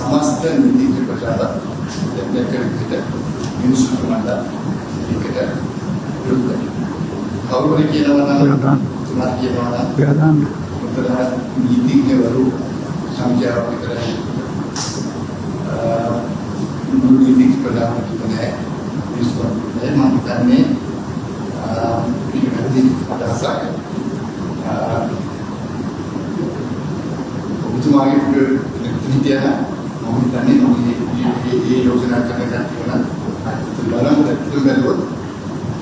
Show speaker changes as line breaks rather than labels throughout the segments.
समस्त नीति प्रचार मिनिस्टर ಅವರಿಗೆ ನೀತಿಜ್ಞರು ಸಂಖ್ಯಾಪಿತರ ನೀತಿ ಪ್ರಧಾನಮಂತ್ರಿ ಮಾಡಿದ್ದಾನೆ ಉತ್ತಮವಾಗಿ ನೀತಿಯನ್ನು ಮಾಡಿದ್ದಾನೆ ಈ ಯೋಜನಾ ಕಾರ್ಯಕ್ರಮವನ್ನು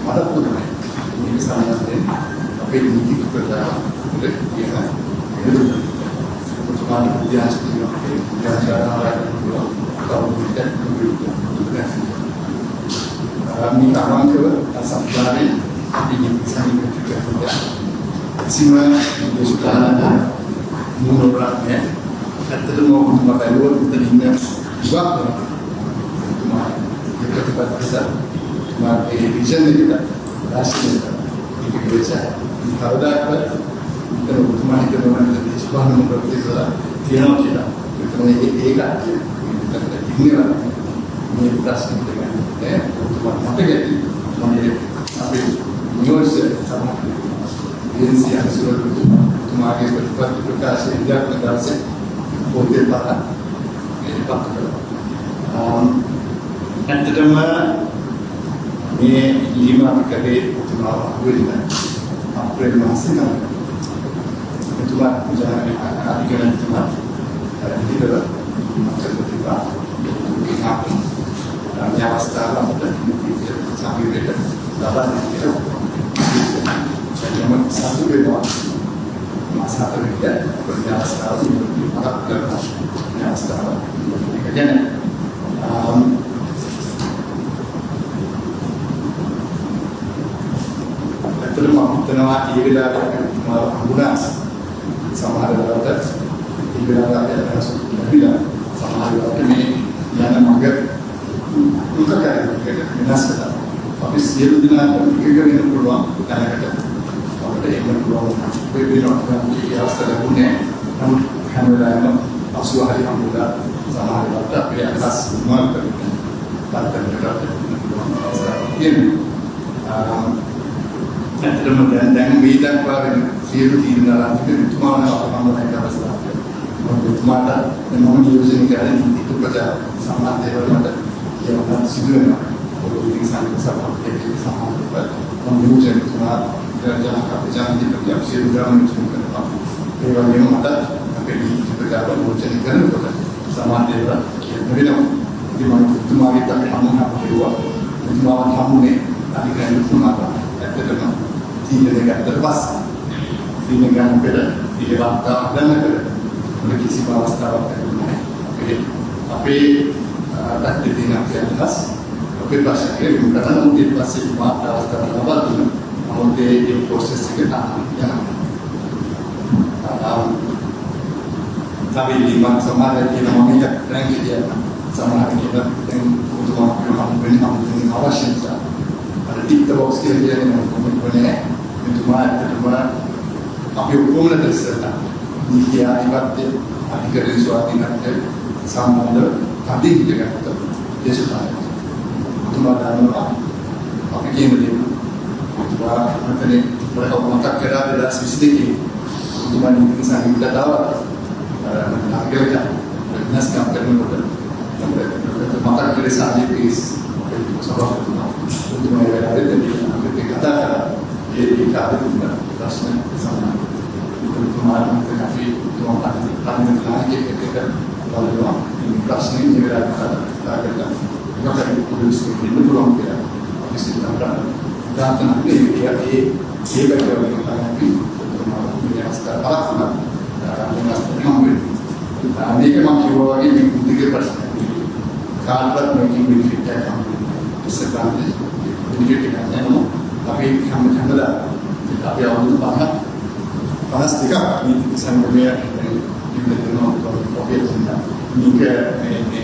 ಮದತ್ತು ini sama sekali tapi ini kita ya itu cuma dia seperti yang cara kalau kita minta orang ke asal dari ini bisa juga tidak semua itu sudah ada menurutnya itu mau memakai luar kita ingat juga cuma kita cepat bisa cuma vision kita राष्ट्रीय kalau dapat kita teman kita orang dari sebuah nomor tiga tiada kita kita ini lah ini beras ini dengan teman mata jadi mana apa news sama agensi yang sudah teman kita berdebat berkas tidak berkas boleh bahkan ini pakar dan terutama ini 5 kali utama bulan April masih kan utama jangan adikan utama kita ketika kita nyawa sekarang dan sampai kita dapat kita cuma satu beda masa kerja nyawa sekarang maka kerja nyawa sekarang kerjanya terima ibadah guna sama ada dapat ibadah ada bila sama ada ini yang menganggap bukan kerja dinas kita tapi setiap dinas kerja ini peluang karena kita kalau ada yang peluang berbeda dengan yang sudah punya namun kami asuh hari muda sama ada dapat pilih atas semua kerja partai kerja ini kemudian yang beda pada siapa di dalam itu mana orang mereka bersalah, itu mana yang mau diusahakan kerana itu pada sama dewan ada yang ada siapa kalau ini sangat sama sama orang diusahakan cuma jalan kaki jalan di perjalanan siapa dalam itu kan dewan yang ada tapi di perjalanan diusahakan kerana sama dewan yang di mana itu mana kita kamu nak buat itu mana kamu ni tadi kan itu mana itu tidak negara terbas, tidak negara berbeda, tidak bangsa dan negara. Mereka kisi bawas tahu tapi tak ditinggal ke atas. Tapi pasal ini bukan hanya mungkin pasal cuma tahu terlalu tu, namun dia proses kita yang tapi di mana sama ada kita meminta kerana dia sama ada kita yang untuk mengambil awas saja. Ada tiga box dia yang mempunyai cuma tapi hukumnya terserah ini akibatnya adikan suatu nanti sambal tadi dengan itu dia sudah cuma dalam apa yang dia cuma nanti mereka mengatakan kira ada spesifik cuma ini kisah kita tahu harganya nas kampanye modal maka kira saja is sebab itu mereka ada di kata jadi kata itu rasanya sama kemarin tapi tuan tadi lagi ketika lalu rasanya ini berada pada maka itu itu belum kira habis itu dan nanti dia bagaimana kita nanti punya sekarang alat dengan mengambil ini memang jiwa ini mengikuti persen kalau making benefit yang disadvantage benefit yang tapi kami adalah tapi awal itu panas juga ini sampai di dalam kopi ini ke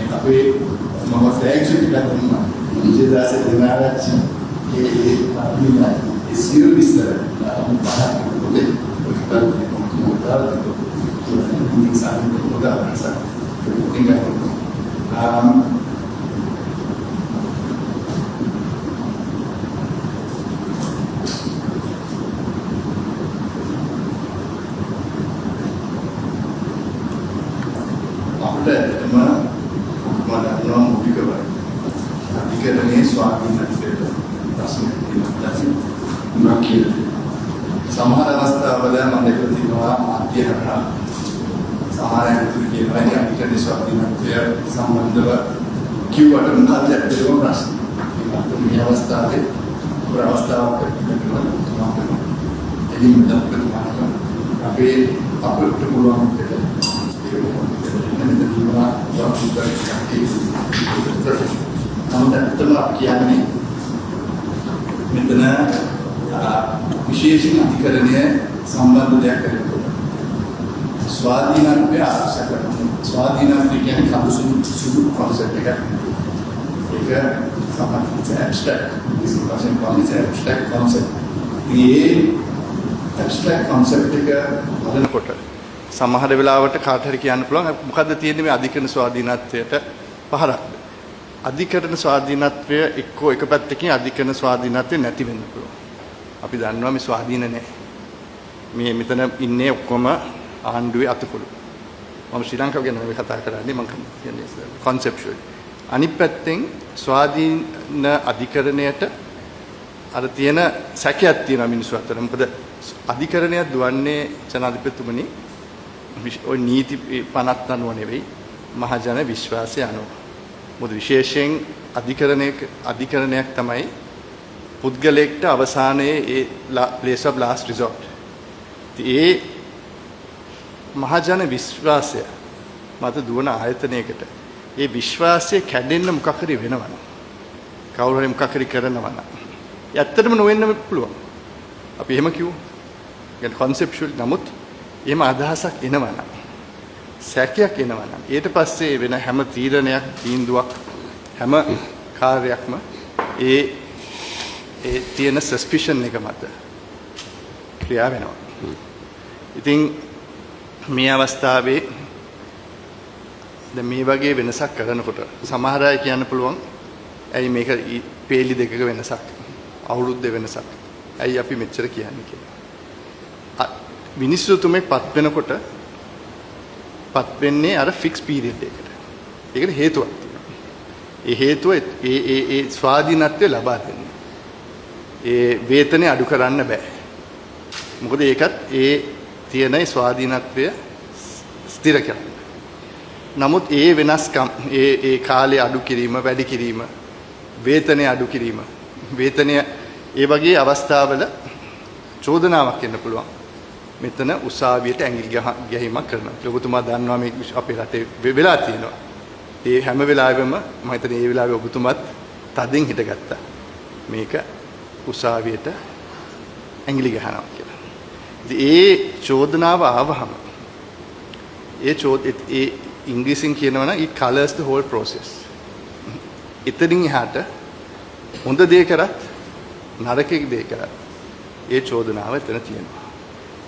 tapi mama saya juga tidak jadi saya dengar ini isu bisa panas kopi kita ini sangat mudah rasa tinggal අපිට මම මුලිකව අධිකරණයේ ස්වාධීනත්වයට ප්‍රශ්න තියෙනවා කියලා. සමහර අවස්ථාවල මම දැකලා තියෙනවා මාධ්‍ය හරහා සමහරවිට කියනවා අධිකරණයේ ස්වාධීනත්වය සම්බන්ධව කිව්වට මොකක්ද ඇත්තටම ප්‍රශ්න. මේ අවස්ථාවේ ප්‍රවස්තාවක් තියෙනවා. එදින අපේ අපිට පුළුවන් කියන්නේ මෙතන විශේෂ අධිකරණය සම්බන්ධ දෙයක් කරනවා. ස්වාධීනත්වය ආරක්ෂා කරනවා. ස්වාධීනත්වය කියන්නේ කවුසුදු කොන්සෙප්ට් එකක්. ඒක සමහරවිට ඇබ්ස්ට්‍රැක්ට් විශේෂයෙන් කොන්සෙප්ට් ඇබ්ස්ට්‍රැක්ට් කොන්සෙප්ට්. මේ ඇබ්ස්ට්‍රැක්ට් කොන්සෙප්ට් එක හදනකොට සමහර වෙලාවට කාට හරි කියන්න පුළුවන් මොකද්ද තියෙන්නේ මේ අධිකරණ ස්වාධීනත්වයට පහරක්ද? අධිකරණ ස්වාධීනත්වය එක්කෝ එක පැත්තකින් අධිකරණ ස්වාධීනත්වය නැති වෙන්න පුළුවන්. අපි දන්නවා මේ ස්වාධීන නැහැ. මේ මෙතන ඉන්නේ ඔක්කොම ආණ්ඩුවේ අතකොළු. මම ශ්‍රී ලංකාව ගැන කතා කරන්නේ මම කියන්නේ conceptually. අනිත් පැත්තෙන් ස්වාධීන අධිකරණයට අර තියෙන සැකයක් තියෙනවා මිනිස්සු අතර. මොකද අධිකරණය දුවන්නේ ජනාධිපතිතුමනි ඔය නීති 50 අනුව නෙවෙයි මහජන විශ්වාසය අනුව. මොකද විශේෂයෙන් අධිකරණයක් තමයි පුද්ගලයෙක්ට අවසානයේ ඒ place of last resort. ඒ මහජන විශ්වාසය මත දුවන ආයතනයකට ඒ විශ්වාසය කැඩෙන්න මොකක් හරි වෙනවනම් කවුරු හරි මොකක් හරි කරනවා නම් ඇත්තටම නොවෙන්න පුළුවන්. අපි එහෙම කිව්වොත් يعني conceptual නමුත් එහෙම අදහසක් එනවනම් සැකයක් එනවනම් ඊට පස්සේ වෙන හැම තීරණයක් තීන්දුවක් හැම කාර්යයක්ම ඒ තියෙන සස්පිෂන් එක මත ක්‍රියා වෙනවා. ඉතින් මේ අවස්ථාවේ දැන් මේ වගේ වෙනසක් කරනකොට සමහර අය කියන්න පුළුවන් ඇයි මේක පේලි දෙකක වෙනසක් අවුරුද්ද වෙනසක් ඇයි අපි මෙච්චර කියන්නේ කියලා. මිනිස්සු තුමෙක් පත් වෙනකොට පත් වෙන්නේ අර ෆික්ස් පීරියඩ් එකකට. ඒකට හේතුවක් තියෙනවා. ඒ හේතුව ඒ ස්වාධීනත්වය ලබා දෙන්නේ. ඒ වේතනය අඩු කරන්න බෑ. මොකද ඒකත් ඒ තියෙන ස්වාධීනත්වය ස්ථිර කරන්න. නමුත් ඒ වෙනස්කම් ඒ කාලය අඩු කිරීම වැඩි කිරීම වේතනය අඩු කිරීම වේතනය ඒ වගේ අවස්ථාවල චෝදනාවක් එන්න පුළුවන්. මෙතන උසාවියට ඇඟිලි ගැහිමක් කරනවා. ඔබතුමා දන්නවා මේ අපේ රටේ වෙලා තියෙනවා. ඒ හැම වෙලාවෙම මම හිතන්නේ ඒ වෙලාවේ ඔබතුමාත් තදින් හිටගත්තා. මේක උසාවියට ඇඟිලි ගහනවා කියලා. ඉතින් ඒ චෝදනාව ආවහම ඒ ඉංග්‍රීසියෙන් කියනවා නම් it colors the whole process. එතනින් එහාට හොඳ දේ කරත් නරක දේ කරත් ඒ චෝදනාව එතන තියෙනවා.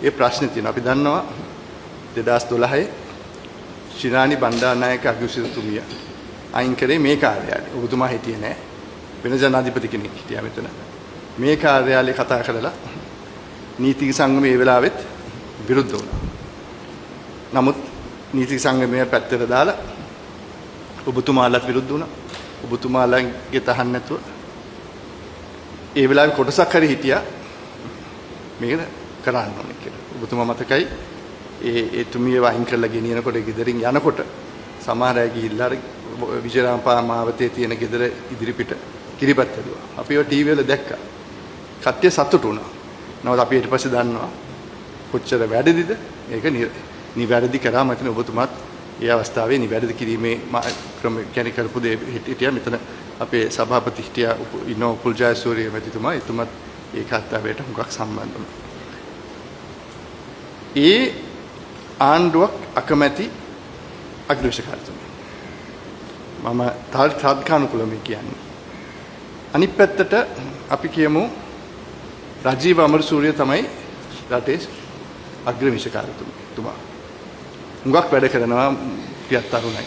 ඒ ප්‍රශ්නේ තියෙනවා. අපි දන්නවා 2012 ශිරාණි බණ්ඩාරනායක අග්‍රසිරතුමිය අයින් කරේ මේ කාර්යාලය. ඔබතුමා හිටියේ නෑ. වෙන ජනාධිපති කෙනෙක් හිටියා මෙතන. මේ කාර්යාලය කතා කරලා නීතික සංගමය ඒ වෙලාවෙත් විරුද්ධ වුණා. නමුත් නීතික සංගමය පැත්තට දාලා ඔබතුමාලත් විරුද්ධ වුණා. ඔබතුමාලගේ තහන්න නැතුව ඒ වෙලාවේ කොටසක් හරි හිටියා මේක කරන්න ඕනේ කියලා. ඔබතුමා මතකයි ඒ තුමිය වයින් කරලා ගෙනියනකොට ගෙදරින් යනකොට සමහර අය ගිහිල්ලා විජයරාමපා මාවතේ තියෙන ගෙදර ඉදිරිපිට කිරිබත් හැදුවා. අපි ඒවා ටීවී වල දැක්කා. කට්ටිය සතුටු වුණා. නමුත් අපි ඊට පස්සේ දන්නවා කොච්චර වැරදිද? ඒක නිවැරදි කරා මම හිතන්නේ ඔබතුමාත් ඒ අවස්ථාවේ නිවැරදි කිරීමේ ක්‍රම කියන්නේ කරපු දේ හිටියා. මෙතන අපේ සභාපති හිටියා ඉනෝ පුල්ජයසූරිය මැතිතුමා. එතුමත් ඒ කර්තව්‍යයට හුඟක් සම්බන්ධ වුණා. ඒ ආණ්ඩුවක් අකමැති අග්‍රවිශකාරතුමා. මම තාත්කානුකූලව කියන්නේ. අනිත් පැත්තට අපි කියමු රජීව අමරසූරිය තමයි රටේ අග්‍රවිශකාරතුමා. හුඟක් වැඩ කරනවා පියත් තරුණයි.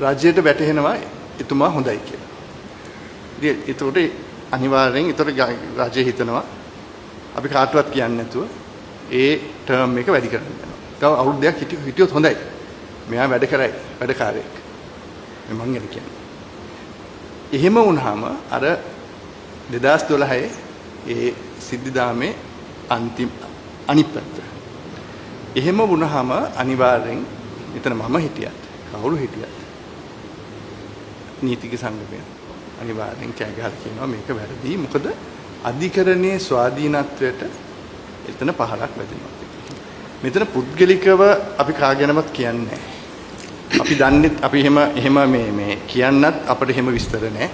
රාජ්‍යයට වැටහෙනවා එතුමා හොඳයි කියලා. ඒතකොට අනිවාර්යෙන් ඒතර රාජ්‍ය හිතනවා අපි කාටවත් කියන්නේ නැතුව ඒ ටර්ම් එක වැඩි කරන්න යනවා. තව අවුරුද්දක් හිටියොත් හොඳයි. මෙයා වැඩ කරයි වැඩකාරයෙක්. මම කියන්නේ. එහෙම වුණාම අර 2012 ඒ සිද්ධාමේ අනිත් පැත්ත. එහෙම වුණාම අනිවාර්යෙන් එතන මම හිටියත් කවුරු හිටියත් නීතික සංගමය අනිවාර්යෙන් කෑ ගහලා කියනවා මේක වැරදි. මොකද අධිකරණයේ ස්වාධීනත්වයට එතන පහරක් වැදෙනවා. මෙතන පුද්ගලිකව අපි කාගෙනවත් කියන්නේ නැහැ. අපි දන්නේ අපි එහෙම මේ කියන්නත් අපිට එහෙම විස්තර නැහැ.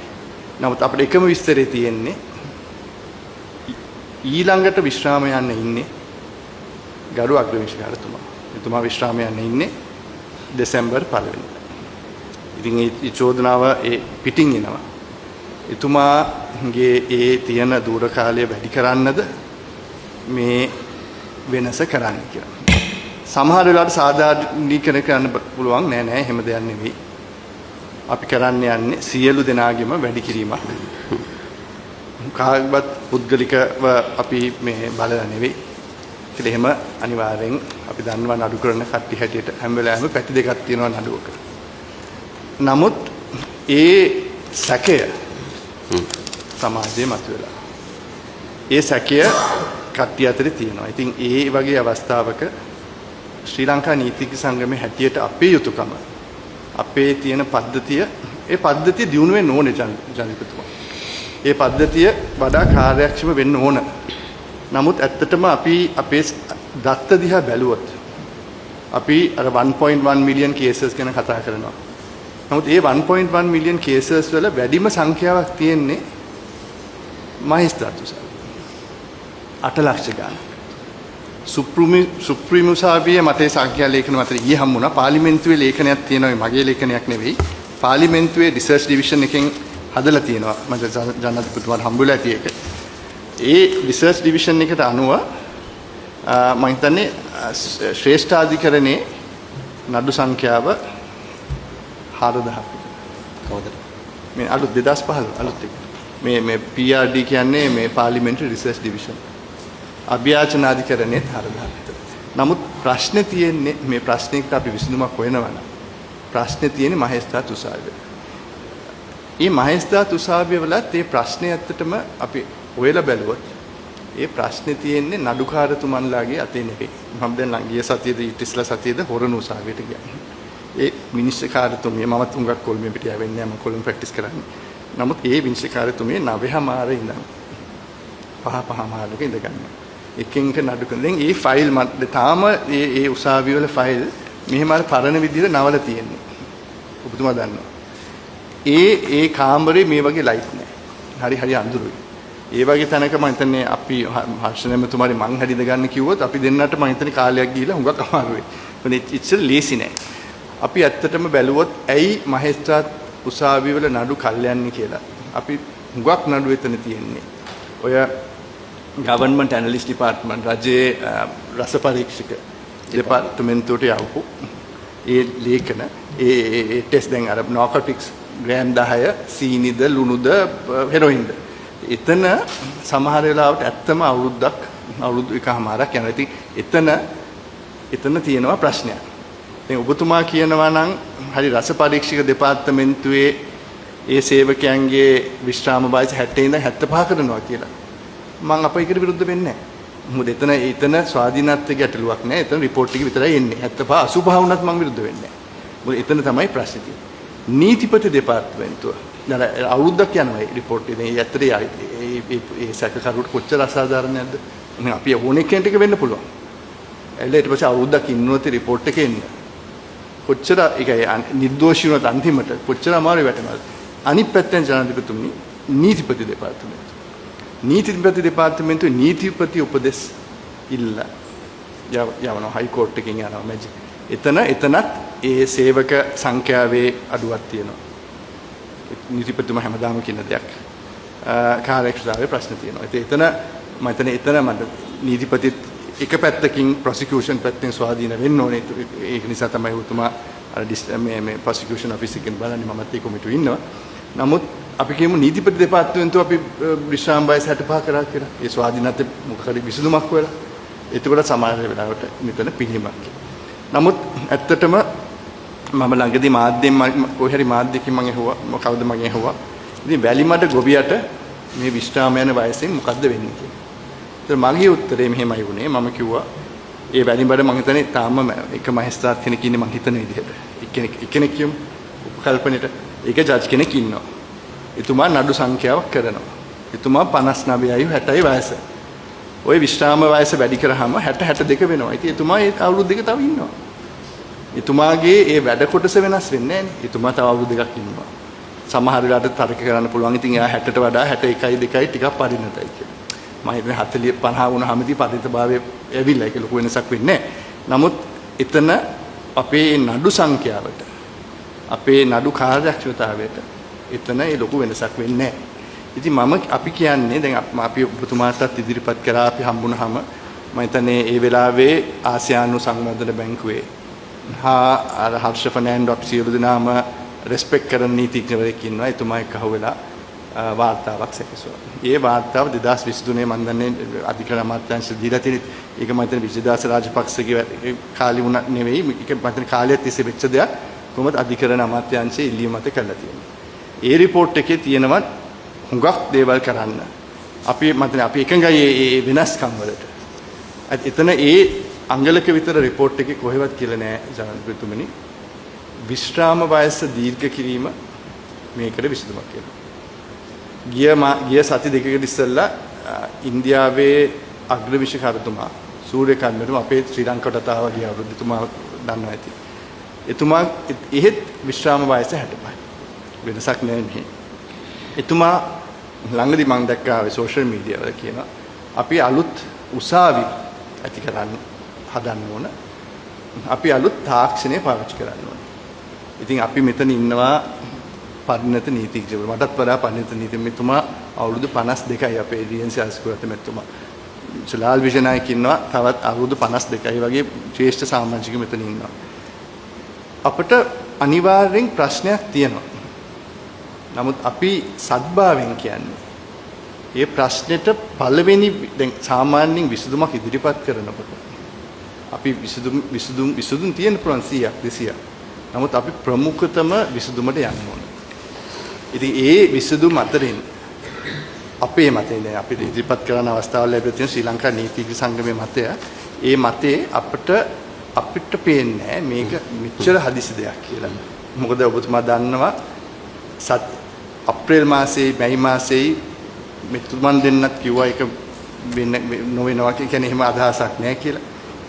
නමුත් අපිට එකම විස්තරේ තියෙන්නේ ඊළඟට විශ්‍රාම යන්න ඉන්නේ ගරු අග්‍රවිශ්කාරතුමා. එතුමා විශ්‍රාම යන්න ඉන්නේ දෙසැම්බර් 1 වෙනිදා. ඉතින් ඒ චෝදනාව පිටින් එනවා. එතුමාගේ ඒ තියෙන දූර කාලය වැඩි කරන්නද මේ වෙනස කරන්න කියලා. සමහර වෙලාවට සාධාරණීකරණය කරන්න පුළුවන් නෑ එහෙම දෙයක් නෙවෙයි. අපි කරන්න යන්නේ සියලු දෙනාගේම වැඩි කිරීමක්. කාගවත් පුද්ගලිකව අපි මේ බලලා නෙවෙයි. ඒකල එහෙම අනිවාර්යෙන් අපි දන්නවා නඩු කරන කට්ටි හැටියට හැම වෙලාවෙම පැති දෙකක් තියෙනවා නඩුවක. නමුත් ඒ සැකය සමාජයේ මතුවලා. ඒ සැකය කට්ටිය අතරේ තියෙනවා. ඉතින් ඒ වගේ අවස්ථාවක ශ්‍රී ලංකා නීතිඥ සංගමයේ හැටියට අපේ යුතුයකම අපේ තියෙන පද්ධතිය දියුණු වෙන්න ඕනේ ජනාධිපතිතුමා. ඒ පද්ධතිය වඩා කාර්යක්ෂම වෙන්න ඕන. නමුත් ඇත්තටම අපි අපේ දත්ත දිහා බැලුවොත් අපි අර 1.1 මිලියන් කේසස් ගැන කතා කරනවා. නමුත් ඒ 1.1 මිලියන් කේසස් වල වැඩිම සංඛ්‍යාවක් තියෙන්නේ මහේස්ත්‍රාත් උසාවියේ. 8 ලක්ෂ ගානක්. සුප්‍රීම උසාවියේ මතේ සංඛ්‍යා ලේඛන මත ඊයේ හම්බුණා. පාර්ලිමේන්තුවේ ලේඛනයක් තියෙනවා. මගේ ලේඛනයක් නෙවෙයි. පාර්ලිමේන්තුවේ රිසර්ච් ඩිවිෂන් එකෙන් හදලා තියෙනවා. මම ජනාධිපතිතුමාට හම්බුලා ඇති එක. ඒ රිසර්ච් ඩිවිෂන් එකට අනුව මම හිතන්නේ ශ්‍රේෂ්ඨාධිකරණයේ නඩු සංඛ්‍යාව 4000ක්. කවදද? මේ අලුත් 2015 අලුත් එක. මේ PRD කියන්නේ මේ පාර්ලිමේන්ටරි රිසර්ච් ඩිවිෂන්. අභ්‍යාචනාධිකරණයේ 4000ක්. නමුත් ප්‍රශ්නේ තියෙන්නේ මේ ප්‍රශ්නෙකට අපි විසඳුමක් හොයනවා නම් ප්‍රශ්නේ තියෙන්නේ මහේස්ත්‍රාත් උසාවියේ. මේ මහේස්ත්‍රාත් උසාවිය වලත් මේ ප්‍රශ්නේ ඇත්තටම අපි ඔයලා බැලුවොත් ඒ ප්‍රශ්නේ තියෙන්නේ නඩුකාරතුමන්ලාගේ අතේ නෙවෙයි. මම දැන් ගිය සතියේද ඉතිස්ලා සතියේද හොරණ උසාවියට ගියා. ඒ විනිශ්චයකාරතුමිය මම තුඟක් කොල්මේ පිටිය වෙන්නේ නැහැ. මම කොල්ම ප්‍රැක්ටිස් කරන්නේ. නමුත් ඒ විනිශ්චයකාරතුමිය 9:00 ඉඳන් 5:00 ඉඳ ගන්නවා. එකින් එක නඩු කරන. දැන් මේ ෆයිල් මත තාම මේ උසාවිය වල ෆයිල් මෙහෙම අර පරණ විදිහට නවල තියෙන්නේ. ඔබතුමා දන්නවා. ඒ කාමරේ මේ වගේ ලයිට් නැහැ. හරි අඳුරුයි. ඒ වගේ තැනක මම හිතන්නේ අපි හර්ෂණයතුමාරි මං හැදිද ගන්න කිව්වොත් අපි දෙන්නට මම හිතන්නේ කාලයක් ගිහිලා හුඟක් අමාරුයි. මොකද ඉච්චර ලේසි නෑ. අපි ඇත්තටම බැලුවොත් ඇයි මහේස්ත්‍රාත් උසාවිය වල නඩු කල්යන්නේ කියලා. අපි හුඟක් නඩු එතන තියෙන්නේ. ඔය ගවර්න්මන්ට් ඇනලිස්ට් ඩිපාර්ට්මන්ට් රජයේ රස පරීක්ෂක දෙපාර්තමේන්තුවට යවපු ඒ ලේඛන ඒ ටෙස්ට් දැන් අර නාකටික්ස් ග්‍රෑම් 10 සීනිද ලුණුද හෙරොයින්ද එතන සමහර වෙලාවට ඇත්තම අවුරුදු එකමාරක් යනවා. ඉතින් එතන තියෙනවා ප්‍රශ්නයක්. දැන් ඔබතුමා කියනවා නම් හරි රස පරීක්ෂක දෙපාර්තමේන්තුවේ ඒ සේවකයන්ගේ විශ්‍රාම වයස 60 ඉඳන් 75 කරනවා කියලා. මම අපේකට විරුද්ධ වෙන්නේ නැහැ. මොකද එතන ස්වාධීනත්වයේ ගැටලුවක් නැහැ. එතන රිපෝට් එක විතරයි එන්නේ. 75 85 වුණත් මම විරුද්ධ වෙන්නේ නැහැ. මොකද එතන තමයි ප්‍රශ්නේ තියෙන්නේ. නීතිපති දෙපාර්තමේන්තුව අවුරුද්දක් යනවා ඒ රිපෝට් එක. දැන් ඇත්තට ඒ සැකකරුට කොච්චර අසාධාරණයක්ද? අපි ඕනෙ කෙනෙක් එක වෙන්න පුළුවන්. ඊට පස්සේ අවුරුද්දක් ඉන්නොත් රිපෝට් එක එන්න. කොච්චර ඒකයි නිර්දෝෂී වුණත් අන්තිමට කොච්චර අමාරු වැටෙනවද? අනිත් පැත්තෙන් ජනාධිපතිතුමනි නීතිපති දෙපාර්තමේන්තුවේ නීතිපති උපදෙස් ඉල්ල යවනවා හයි කෝට් එකකින් යනවා මැජික්. එතනත් ඒ සේවක සංඛ්‍යාවේ අඩුවක් තියෙනවා. නීතිපතිතුමා හැමදාම කියන දෙයක්. කාර්යක්ෂමතාවයේ ප්‍රශ්න තියෙනවා. එතන මට නීතිපතිත් එක පැත්තකින් ප්‍රොසිකියුෂන් පැත්තෙන් ස්වාධීන වෙන්න ඕනේ. ඒක නිසා තමයි උතුමා අර මේ ප්‍රොසිකියුෂන් ඔෆිස් එකෙන් බලන්නේ මමත් ඒ කොමිටුවේ ඉන්නවා. නමුත් අපි කියමු නීතිපති දෙපාර්තමේන්තුව අපි විශ්‍රාම වයස 65 කරා කියලා. ඒ ස්වාධීනත්වය මොකද විසඳුමක් වෙලා. එතකොට සමහර වෙලාවට මෙතන පිළිමක්. නමුත් ඇත්තටම මම ළඟදී මාධ්‍යෙන් කොහේ හරි මාධ්‍යකින් මම ඇහුවා කවුද මම ඇහුවා. ඉතින් වැලිමඩ ගොවියට මේ විශ්‍රාම යන වයසෙන් මොකද්ද වෙන්නේ කියලා. ඒතර මගේ උත්තරේ මෙහෙමයි වුණේ. මම කිව්වා ඒ වැලිමඩ මම හිතන්නේ තාම එක මහේස්ත්‍රාත් කෙනෙක් ඉන්නේ මම හිතන විදිහට. එක්කෙනෙක් කියමු උපකල්පනෙට ඒක ජජ් කෙනෙක් ඉන්නවා. එතුමා නඩු සංඛ්‍යාවක් කරනවා. එතුමා 59යි 60යි වයස. ওই විශ්‍රාම වයස වැඩි කරාම 60 62 වෙනවා. ඉතින් එතුමා ඒ අවුරුදු දෙක තව ඉන්නවා. එතුමාගේ ඒ වැඩ කොටස වෙනස් වෙන්නේ නැහැ නේ. එතුමා තව අවුරුදු දෙකක් ඉන්නවා. සමහර වෙලාවට තර්ක කරන්න පුළුවන්. ඉතින් එයා 60ට වඩා 61යි 2යි ටිකක් පරිණතයි කියලා. මම හිතන්නේ 40 50 වුණාම ඉතින් පරිණතභාවය ඇවිල්ලා ඒක ලොකු වෙනසක් වෙන්නේ නැහැ. නමුත් එතන අපේ නඩු සංඛ්‍යාවට අපේ නඩු කාර්යක්ෂමතාවයට එතන ඒ ලොකු වෙනසක් වෙන්නේ නැහැ. ඉතින් අපි කියන්නේ දැන් අපි ඔබතුමාටත් ඉදිරිපත් කරා අපි හම්බුනහම මම හිතන්නේ ඒ වෙලාවේ ආසියානු සංවර්ධන බැංකුවේ අර හර්ෂ ෆර්නෑන්ඩෝ අපි සියලු දෙනාම රෙස්පෙක්ට් කරන නීතිඥවරයෙක් ඉන්නවා. එතුමා එක්ක අහුවෙලා වාර්තාවක් සැකසුවා. ඒ වාර්තාව 2023 මම දන්නේ අධිකරණ අමාත්‍යාංශ දීලා තියෙන ඒක මම හිතන්නේ විජයදාස රාජපක්ෂගේ කාලේ වුණා නෙවෙයි. ඒක මම හිතන්නේ කාලයක් තිස්සේ වෙච්ච දෙයක්. කොහොමද අධිකරණ අමාත්‍යාංශයේ ඉල්ලීම මත කරලා තියෙන්නේ. ඒ report එකේ තියෙනවා හුඟක් දේවල් කරන්න. අපි මතනේ අපි එකඟයි මේ වෙනස්කම් වලට. එතන ඒ අංගලක විතර report එකේ කොහෙවත් කියලා නෑ ජනාධිපතිතුමනි. විශ්‍රාම වයස දීර්ඝ කිරීම මේකට විසඳුමක් කියලා. ගිය සති දෙකකට ඉස්සෙල්ලා ඉන්දියාවේ අග්‍රවිශකාරතුමා සූර්යකාන්තතුමා අපේ ශ්‍රී ලංකාවට ආවා ගිය අවුරුද්ද තුමා දන්නවා ඇති. එතුමා එහෙත් විශ්‍රාම වයස 65. වෙනසක් නෑ මෙහි. එතුමා ළඟදී මම දැක්කා සෝෂල් මීඩියා වල කියනවා අපි අලුත් උසාවි ඇති කරන්න හදන්න ඕන. අපි අලුත් තාක්ෂණය පාවිච්චි කරන්න ඕන. ඉතින් අපි මෙතන ඉන්නවා පරිණත නීතිඥවරු. මටත් වඩා පරිණත නීතිඥතුමා අවුරුදු 52යි අපේ ඩීඑන්සී අස්කුරත මෙතුමා. සුලාල් විජයනායක ඉන්නවා තවත් අවුරුදු 52යි වගේ ශ්‍රේෂ්ඨ සාමාජික මෙතන ඉන්නවා. අපිට අනිවාර්යෙන් ප්‍රශ්නයක් තියෙනවා. නමුත් අපි සත්භාවයෙන් කියන්නේ ඒ ප්‍රශ්නෙට පළවෙනි දැන් සාමාන්‍යයෙන් විසඳුමක් ඉදිරිපත් කරනකොට අපි විසඳුම් තියෙන පුළුවන් 100ක් 200ක්. නමුත් අපි ප්‍රමුඛතම විසඳුමට යන්න ඕන. ඉතින් ඒ විසඳුම් අතරින් අපේ මතය දැන් අපි ඉදිරිපත් කරන අවස්ථාවල ලැබෙන තියෙන ශ්‍රී ලංකා නීතිඥ සංගමේ මතය ඒ මතේ අපිට පේන්නේ මේක මෙච්චර හදිසි දෙයක් කියලා. මොකද ඔබතුමා දන්නවා අප්‍රේල් මාසයේ මැයි මාසයේ මෙතුමන් දෙන්නත් කිව්වා ඒක නොවෙනවා කියන්නේ එහෙම අදහසක් නැහැ කියලා.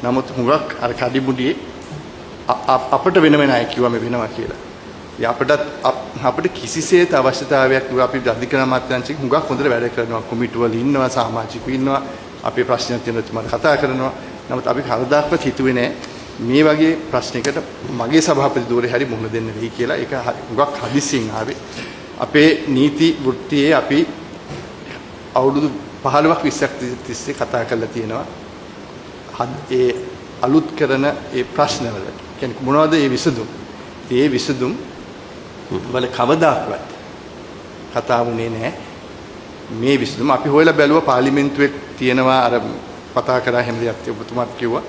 නමුත් හුඟක් අර කඩිමුඩියේ අපිට වෙන අය කිව්වා මේ වෙනවා කියලා. අපිට කිසිසේත් අවශ්‍යතාවයක් නෙවෙයි අපි අධිකරණ අමාත්‍යාංශයෙන් හුඟක් හොඳට වැඩ කරනවා. කොමිටු වල ඉන්නවා සමාජිකයෝ ඉන්නවා. අපේ ප්‍රශ්නයක් තියෙනවා තුමාට කතා කරනවා. නමුත් අපි කවදාවත් හිතුවේ නැහැ මේ වගේ ප්‍රශ්නයකට මගේ සභාපති ධූරේ හරි මුහුණ දෙන්න වෙයි කියලා. ඒක හුඟක් හදිස්සියෙන් ආවේ. අපේ නීති වෘත්තියේ අපි අවුරුදු 15ක් 20ක් තිස්සේ කතා කරලා තියෙනවා. ඒ අලුත් කරන ඒ ප්‍රශ්නවල කියන්නේ මොනවද ඒ විසඳුම්? ඒ විසඳුම් වල කවදාවත් කතා වුණේ නැහැ. මේ විසඳුම අපි හොයලා බැලුවා පාර්ලිමේන්තුවේ තියෙනවා අර කතා කරා හැම දෙයක් ඔබතුමාත් කිව්වා.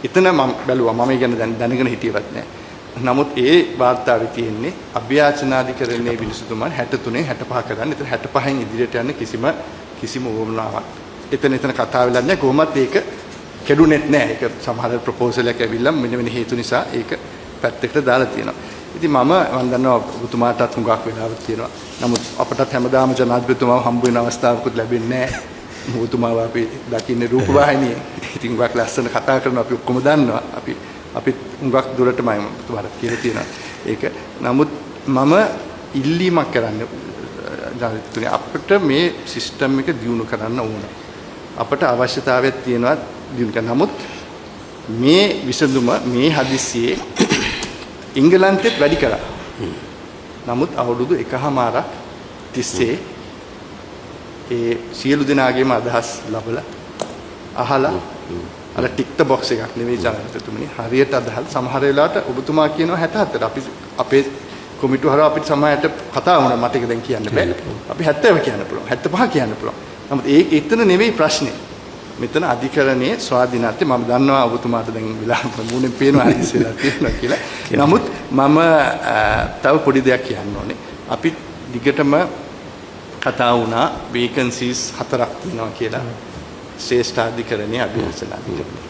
එතන මම බැලුවා මම ඉගෙන දැනගෙන හිටියවත් නැහැ. නමුත් ඒ වාර්තාවේ තියෙන්නේ අභ්‍යාචනාධිකරණයේ විසඳුම 63 65 කරන්න. එතන 65න් ඉදිරියට යන්න කිසිම වුණාවක්. එතන කතා වෙලා නැහැ. කොහොමත් ඒක කෙඩුනෙත් නැහැ. ඒක සමහර ප්‍රොපෝසල් එකක් ඇවිල්ලා මෙන්න හේතු නිසා ඒක පැත්තකට දාලා තියෙනවා. ඉතින් මම දන්නවා ඔබතුමාටත් හුඟක් වෙලාවක් තියෙනවා. නමුත් අපටත් හැමදාම ජනාධිපතිතුමාව හම්බ වෙන අවස්ථාවකුත් ලැබෙන්නේ නැහැ. ඔබතුමාව අපි දකින්නේ රූපවාහිනියේ. ඉතින් හුඟක් ලස්සන කතා කරනවා අපි ඔක්කොම දන්නවා. අපි හුඟක් දුරට මම ඔබතුමාට කියලා තියෙනවා. ඒක නමුත් මම ඉල්ලීමක් කරන්නේ ජනාධිපතිතුමනි අපිට මේ සිස්ටම් එක දියුණු කරන්න ඕන. අපට අවශ්‍යතාවයක් තියෙනවා දියුණු කරන්න. නමුත් මේ විසඳුම මේ හදිස්සියේ ඉංගලන්තෙත් වැඩි කරා. නමුත් අවුරුදු 1මාරක් තිස්සේ ඒ සියලු දෙනාගේම අදහස් ලබලා අහලා අර ටික් ද බොක්ස් එකක් නෙවෙයි ජනාධිපතිතුමනි. හරියට අදහල් සමහර වෙලාවට ඔබතුමා කියනවා 64. අපි අපේ කොමිටුව හරහා අපිට සමහරට කතා වුණා මට ඒක දැන් කියන්න බෑ. අපි 70 කියන්න පුළුවන්. 75 කියන්න පුළුවන්. නමුත් එතන නෙවෙයි ප්‍රශ්නේ. මෙතන අධිකරණයේ ස්වාධීනත්වය මම දන්නවා ඔබතුමාට දැන් විලාම මුණෙන් පේනවා හරිස් වෙලා තියෙනවා කියලා. නමුත් මම තව පොඩි දෙයක් කියන්න ඕනේ. අපි දිගටම කතා වුණා වේකන්සිස් 4ක් තියෙනවා කියලා. ශ්‍රේෂ්ඨ අධිකරණයේ අභියෝජන අධිකරණය.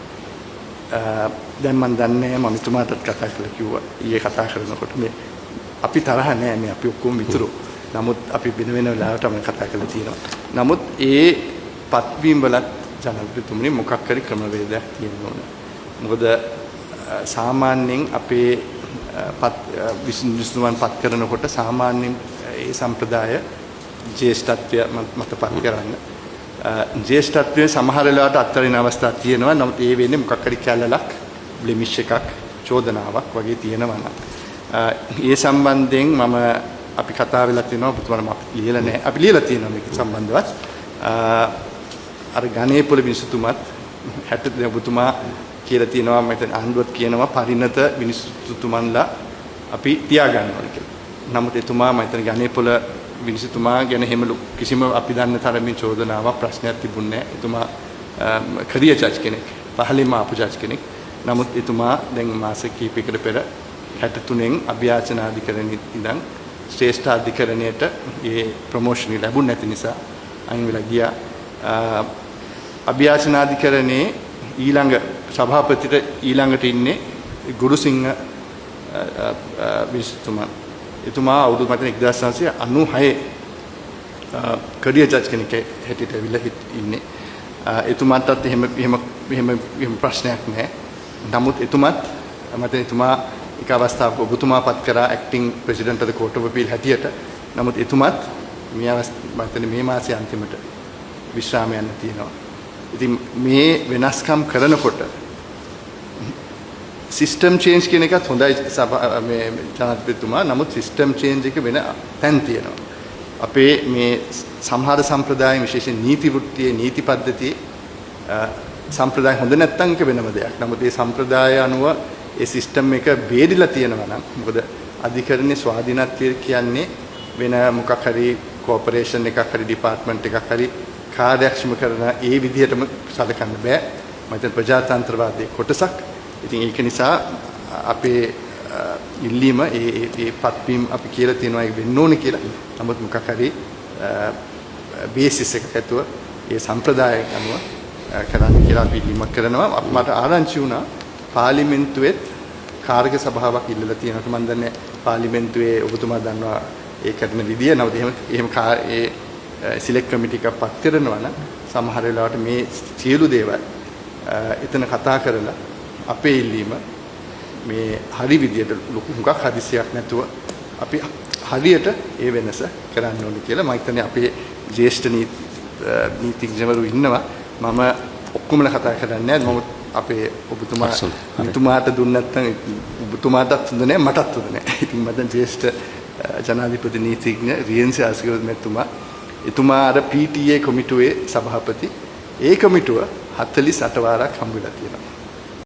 දැන් මම දන්නේ මම එතුමාටත් කතා කළා කිව්වා. ඊයේ කතා කරනකොට මේ අපි තරහ නෑ මේ අපි ඔක්කොම මිතුරෝ. නමුත් අපි වෙන වෙන වෙලාවට මම කතා කරලා තියෙනවා. නමුත් ඒ පත්වීම් වලත් ජනාධිපතිතුමනි මොකක් හරි ක්‍රමවේදයක් තියෙන්න ඕන. මොකද සාමාන්‍යයෙන් අපේ විසඳුම් පත් කරනකොට සාමාන්‍යයෙන් ඒ සම්ප්‍රදාය ජ්‍යෙෂ්ඨත්වය මත පත් කරන්න. ජ්‍යෙෂ්ඨත්වයේ සමහර වෙලාවට අත්තරින අවස්ථා තියෙනවා. නමුත් ඒ වෙන්නේ මොකක් හරි කැලලක්, බ්ලෙමිෂ් එකක්, චෝදනාවක් වගේ තියෙනවා නම්. ඒ සම්බන්ධයෙන් අපි කතා වෙලා තියෙනවා ඔබතුමාලා අපි ලියලා නැහැ. අපි ලියලා තියෙනවා මේක සම්බන්ධවත්. අර ගණේපොළ විනිසුතුමත් 60 ඔබතුමා කියලා තියෙනවා මම හිතන්නේ ආණ්ඩුවත් කියනවා පරිණත විනිසුතුමන්ලා අපි තියාගන්න ඕනේ කියලා. නමුත් එතුමා මම හිතන්නේ ගණේපොළ විනිසුතුමා ගැන හැම කිසිම අපි දන්න තරමින් චෝදනාවක් ප්‍රශ්නයක් තිබුණේ නැහැ. එතුමා කරිය ජජ් කෙනෙක්. පහළම ආපු ජජ් කෙනෙක්. නමුත් එතුමා දැන් මාස කිහිපයකට පෙර 63න් අභියාචන අධිකරණයේ ඉඳන් ශ්‍රේෂ්ඨ අධිකරණයට ඒ ප්‍රොමෝෂන් එක ලැබුණ නැති නිසා අයින් වෙලා ගියා. අභියාචන අධිකරණයේ ඊළඟ සභාපතිට ඊළඟට ඉන්නේ ගුරුසිංහ විනිසුතුමා. එතුමා අවුරුදු මත 1996 කඩිය ජජ් කෙනෙක් හැටියට ඇවිල්ලා ඉන්නේ. එතුමාටත් එහෙම ප්‍රශ්නයක් නැහැ. නමුත් එතුමත් මත එතුමා එක අවස්ථාවක ඔබතුමා පත් කරා acting president of the court of appeal හැටියට. නමුත් එතුමත් මේ මාසයේ අන්තිමට විශ්‍රාම යන්න තියෙනවා. ඉතින් මේ වෙනස්කම් කරනකොට සිස්ටම් චේන්ජ් කියන එකත් හොඳයි මේ ජනාධිපතිතුමා. නමුත් සිස්ටම් චේන්ජ් එක වෙන තැන් තියෙනවා. අපේ මේ සමහර සම්ප්‍රදාය විශේෂයෙන් නීති වෘත්තියේ නීති පද්ධතියේ සම්ප්‍රදාය හොඳ නැත්නම් ඒක වෙනම දෙයක්. නමුත් මේ සම්ප්‍රදාය අනුව ඒ සිස්ටම් එක බේරිලා තියෙනවා නම් මොකද අධිකරණයේ ස්වාධීනත්වය කියන්නේ වෙන මොකක් හරි කෝපරේෂන් එකක් හරි ඩිපාර්ට්මන්ට් එකක් හරි කාර්යක්ෂම කරන ඒ විදිහටම සැලකන්න බෑ. මම හිතන්නේ ප්‍රජාතන්ත්‍රවාදයේ කොටසක්. ඉතින් ඒක නිසා අපේ ඉල්ලීම ඒ පත්වීම් අපි කියලා තියෙනවා ඒක වෙන්න ඕනේ කියලා. නමුත් මොකක් හරි බේසිස් එකක් ඇතුව ඒ සම්ප්‍රදාය අනුව කරන්න කියලා අපි ඉල්ලීමක් කරනවා. මට ආරංචි වුණා පාර්ලිමේන්තුවේත් කාර්ක සභාවක් ඉල්ලලා තියෙනවා. මම දන්නේ පාර්ලිමේන්තුවේ ඔබතුමා දන්නවා ඒ කරන විදිය. නමුත් එහෙම ඒ සිලෙක්ට් කමිටි එකක් පත් කරනවා නම් සමහර වෙලාවට මේ සියලු දේවල් එතන කතා කරලා අපේ ඉල්ලීම මේ හරි විදියට ලොකු හුඟක් හදිසියක් නැතුව අපි හරියට ඒ වෙනස කරන්න ඕනේ කියලා මම හිතන්නේ අපේ ජ්‍යෙෂ්ඨ නීතිඥවරු ඉන්නවා. මම ඔක්කොමලා කතා කරන්නේ නැහැ. නමුත් අපේ ඔබතුමාට දුන්න නැත්නම් ඔබතුමාටත් හොඳ නැහැ මටත් හොඳ නැහැ. ඉතින් මම දැන් ජ්‍යෙෂ්ඨ ජනාධිපති නීතිඥ රියන්සි ආසිකවද එතුමා අර PTA කොමිටුවේ සභාපති. ඒ කොමිටුව 48 වාරක් හම්බ වෙලා තියෙනවා.